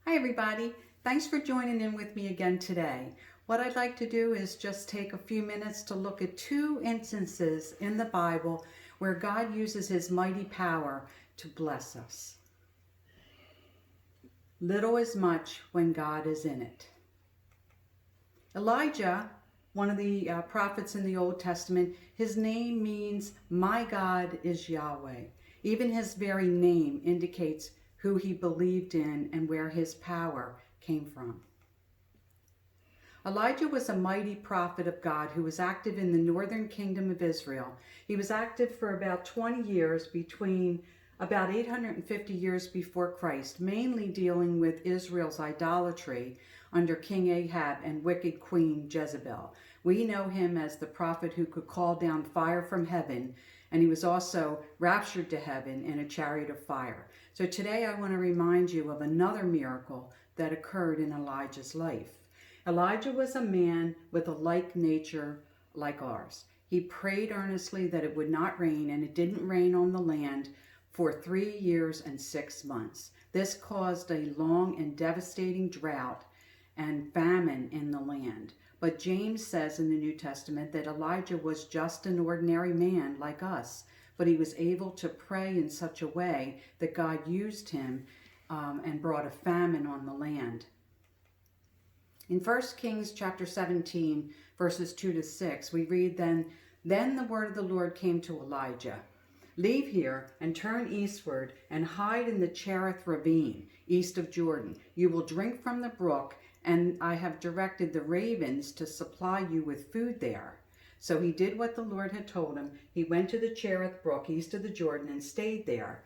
Hi everybody, thanks for joining in with me again today. What I'd like to do is just take a few minutes to look at two instances in the Bible where God uses his mighty power to bless us. Little is much when God is in it. Elijah, one of the prophets in the Old Testament, his name means my God is Yahweh. Even his very name indicates who he believed in and where his power came from. Elijah was a mighty prophet of God who was active in the northern kingdom of Israel. He was active for about 20 years between about 850 years before Christ, mainly dealing with Israel's idolatry under King Ahab and wicked Queen Jezebel. We know him as the prophet who could call down fire from heaven, and he was also raptured to heaven in a chariot of fire. So today I want to remind you of another miracle that occurred in Elijah's life. Elijah was a man with a like nature like ours. He prayed earnestly that it would not rain, and it didn't rain on the land for 3 years and 6 months. This caused a long and devastating drought and famine in the land. But James says in the New Testament that Elijah was just an ordinary man like us, but he was able to pray in such a way that God used him and brought a famine on the land. In 1 Kings chapter 17, verses 2 to 6, we read, Then the word of the Lord came to Elijah. Leave here and turn eastward and hide in the Cherith ravine, east of Jordan. You will drink from the brook, and I have directed the ravens to supply you with food there. So he did what the Lord had told him. He went to the Cherith brook, east of the Jordan, and stayed there.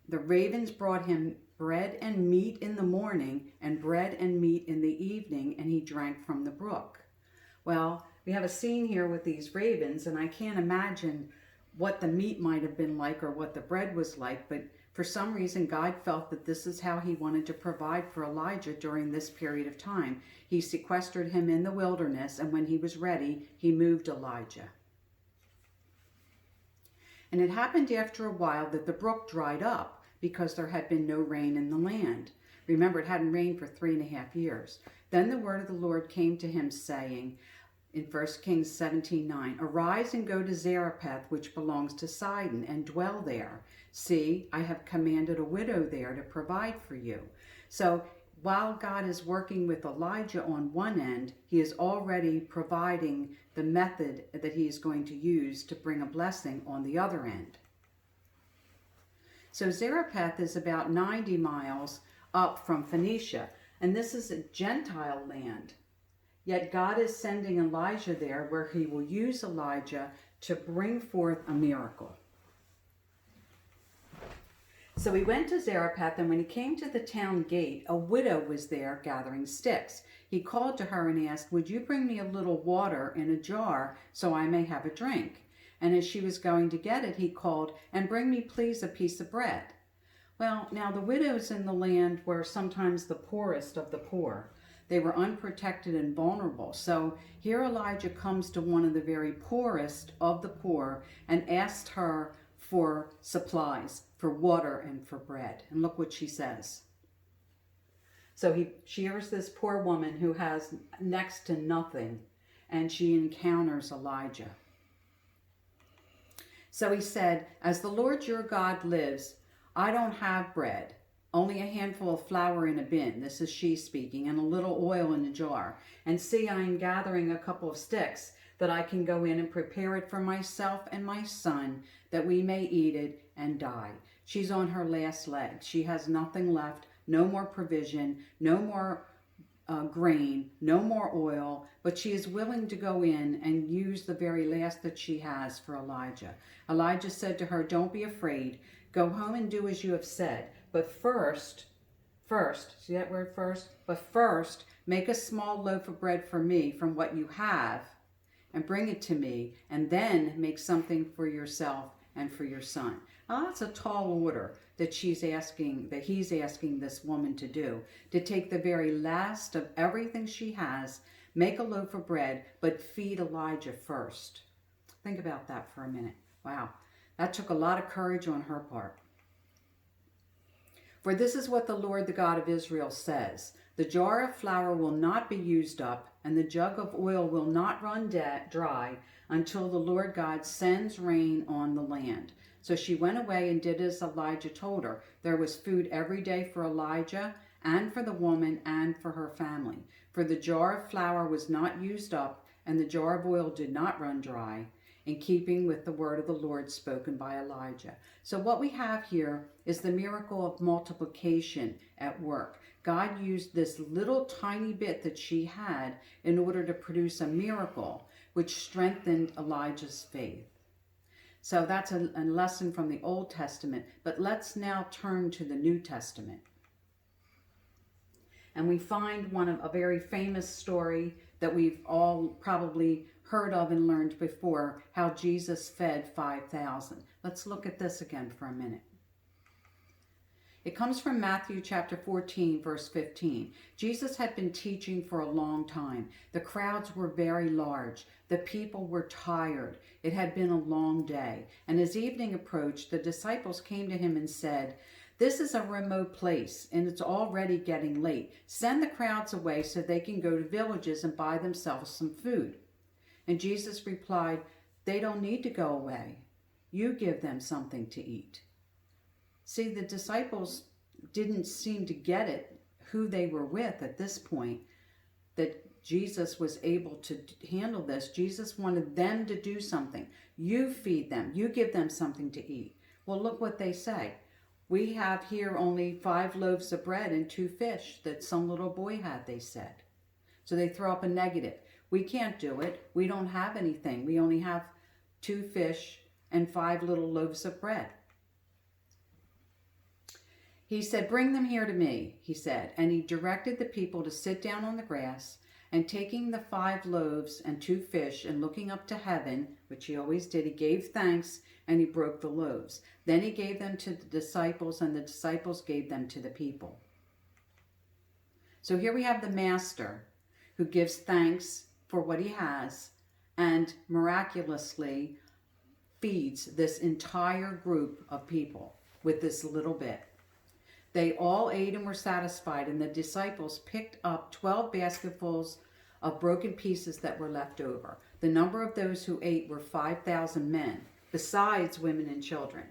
The ravens brought him bread and meat in the morning and bread and meat in the evening, and he drank from the brook. Well, we have a scene here with these ravens, and I can't imagine what the meat might have been like or what the bread was like, but for some reason God felt that this is how he wanted to provide for Elijah during this period of time. He sequestered him in the wilderness, and when he was ready, he moved Elijah. And it happened after a while that the brook dried up because there had been no rain in the land. Remember, it hadn't rained for 3.5 years. Then the word of the Lord came to him, saying, in 1 Kings 17:9, Arise and go to Zarephath, which belongs to Sidon, and dwell there. See, I have commanded a widow there to provide for you. So while God is working with Elijah on one end, he is already providing the method that he is going to use to bring a blessing on the other end. So Zarephath is about 90 miles up from Phoenicia, and this is a Gentile land. Yet God is sending Elijah there where he will use Elijah to bring forth a miracle. So he went to Zarephath, and when he came to the town gate, a widow was there gathering sticks. He called to her and asked, Would you bring me a little water in a jar so I may have a drink? And as she was going to get it, he called, And bring me please a piece of bread. Well, now the widows in the land were sometimes the poorest of the poor. They were unprotected and vulnerable. So here Elijah comes to one of the very poorest of the poor and asked her for supplies, for water and for bread. And look what she says. So here's this poor woman who has next to nothing, and she encounters Elijah. So he said, As the Lord your God lives, I don't have bread. Only a handful of flour in a bin, this is she speaking, and a little oil in a jar. And see, I am gathering a couple of sticks that I can go in and prepare it for myself and my son, that we may eat it and die. She's on her last leg. She has nothing left, no more provision, no more grain, no more oil, but she is willing to go in and use the very last that she has for Elijah. Elijah said to her, Don't be afraid. Go home and do as you have said. But first, see that word first? But first, make a small loaf of bread for me from what you have and bring it to me, and then make something for yourself and for your son. Now that's a tall order that he's asking this woman to do, to take the very last of everything she has, make a loaf of bread, but feed Elijah first. Think about that for a minute. Wow, that took a lot of courage on her part. For this is what the Lord, the God of Israel, says: the jar of flour will not be used up, and the jug of oil will not run dry until the Lord God sends rain on the land. So she went away and did as Elijah told her. There was food every day for Elijah and for the woman and for her family. For the jar of flour was not used up, and the jar of oil did not run dry, in keeping with the word of the Lord spoken by Elijah. So what we have here is the miracle of multiplication at work. God used this little tiny bit that she had in order to produce a miracle which strengthened Elijah's faith. So that's a lesson from the Old Testament, but let's now turn to the New Testament. And we find a very famous story that we've all probably heard of and learned before, how Jesus fed 5,000. Let's look at this again for a minute. It comes from Matthew chapter 14, verse 15. Jesus had been teaching for a long time. The crowds were very large. The people were tired. It had been a long day. And as evening approached, the disciples came to him and said, "This is a remote place, and it's already getting late. Send the crowds away so they can go to villages and buy themselves some food." And Jesus replied, "They don't need to go away. You give them something to eat." See, the disciples didn't seem to get it, who they were with at this point, that Jesus was able to handle this. Jesus wanted them to do something. You feed them. You give them something to eat. Well, look what they say. "We have here only 5 loaves of bread and 2 fish that some little boy had," they said. So they throw up a negative. "We can't do it. We don't have anything. We only have 2 fish and 5 little loaves of bread." He said, "Bring them here to me," he said. And he directed the people to sit down on the grass. And taking the 5 loaves and 2 fish and looking up to heaven, which he always did, he gave thanks and he broke the loaves. Then he gave them to the disciples, and the disciples gave them to the people. So here we have the master who gives thanks for what he has and miraculously feeds this entire group of people with this little bit. They all ate and were satisfied, and the disciples picked up 12 basketfuls of broken pieces that were left over. The number of those who ate were 5,000 men, besides women and children.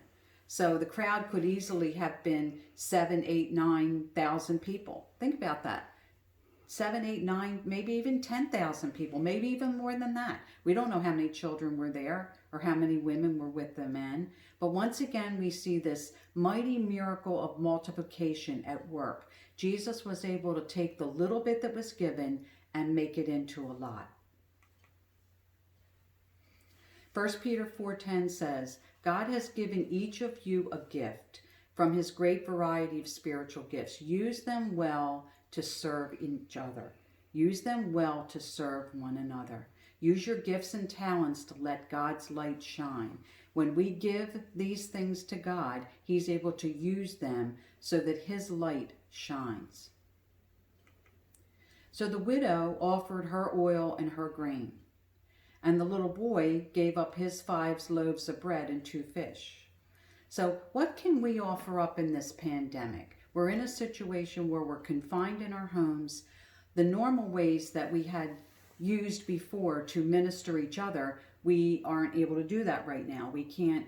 So the crowd could easily have been 7, 8, 9,000 people. Think about that. 7, 8, 9, maybe even 10,000 people, maybe even more than that. We don't know how many children were there or how many women were with the men. But once again, we see this mighty miracle of multiplication at work. Jesus was able to take the little bit that was given and make it into a lot. 1 Peter 4:10 says, "God has given each of you a gift from his great variety of spiritual gifts. Use them well to serve each other. Use them well to serve one another. Use your gifts and talents to let God's light shine." When we give these things to God, he's able to use them so that his light shines. So the widow offered her oil and her grain, and the little boy gave up his 5 loaves of bread and 2 fish. So what can we offer up in this pandemic? We're in a situation where we're confined in our homes. The normal ways that we had used before to minister each other, we aren't able to do that right now. We can't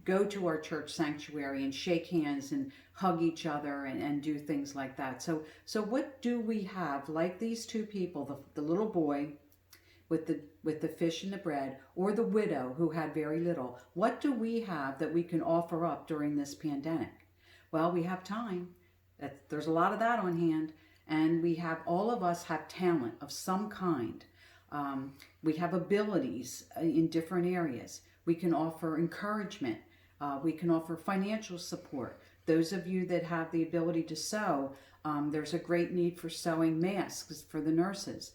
go to our church sanctuary and shake hands and hug each other and do things like that. So what do we have, like these 2 people, the little boy with the fish and the bread, or the widow who had very little? What do we have that we can offer up during this pandemic? Well, we have time. There's a lot of that on hand. And all of us have talent of some kind. We have abilities in different areas. We can offer encouragement. We can offer financial support. Those of you that have the ability to sew, there's a great need for sewing masks for the nurses.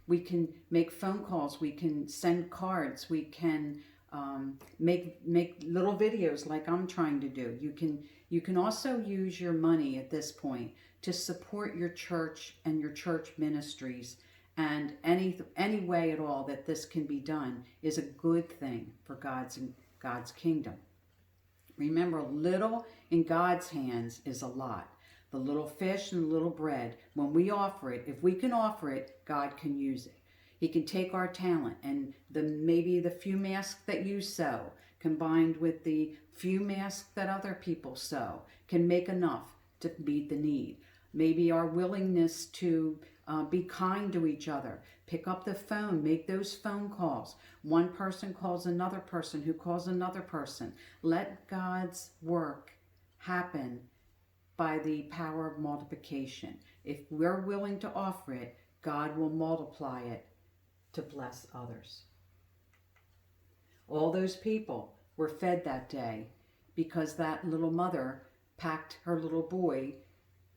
We can make phone calls. We can send cards. We can make little videos like I'm trying to do. You can also use your money at this point to support your church and your church ministries. And any way at all that this can be done is a good thing for God's kingdom. Remember, little in God's hands is a lot. The little fish and the little bread, when we offer it, if we can offer it, God can use it. He can take our talent and maybe the few masks that you sew, combined with the few masks that other people sew, can make enough to meet the need. Maybe our willingness to be kind to each other. Pick up the phone, make those phone calls. One person calls another person who calls another person. Let God's work happen by the power of multiplication. If we're willing to offer it, God will multiply it to bless others. All those people were fed that day because that little mother packed her little boy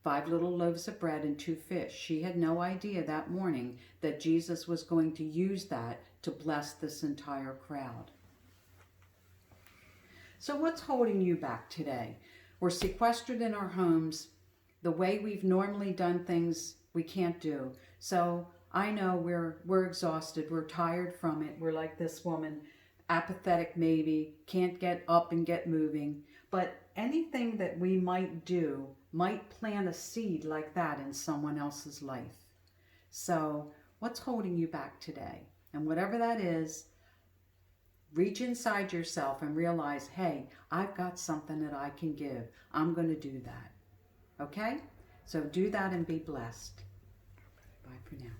5 little loaves of bread and 2 fish. She had no idea that morning that Jesus was going to use that to bless this entire crowd. So what's holding you back today? We're sequestered in our homes. The way we've normally done things, we can't do. So I know we're exhausted. We're tired from it. We're like this woman, apathetic maybe, can't get up and get moving. But anything that we might do might plant a seed like that in someone else's life. So what's holding you back today? And whatever that is, reach inside yourself and realize, hey, I've got something that I can give. I'm going to do that. Okay? So do that and be blessed. Bye for now.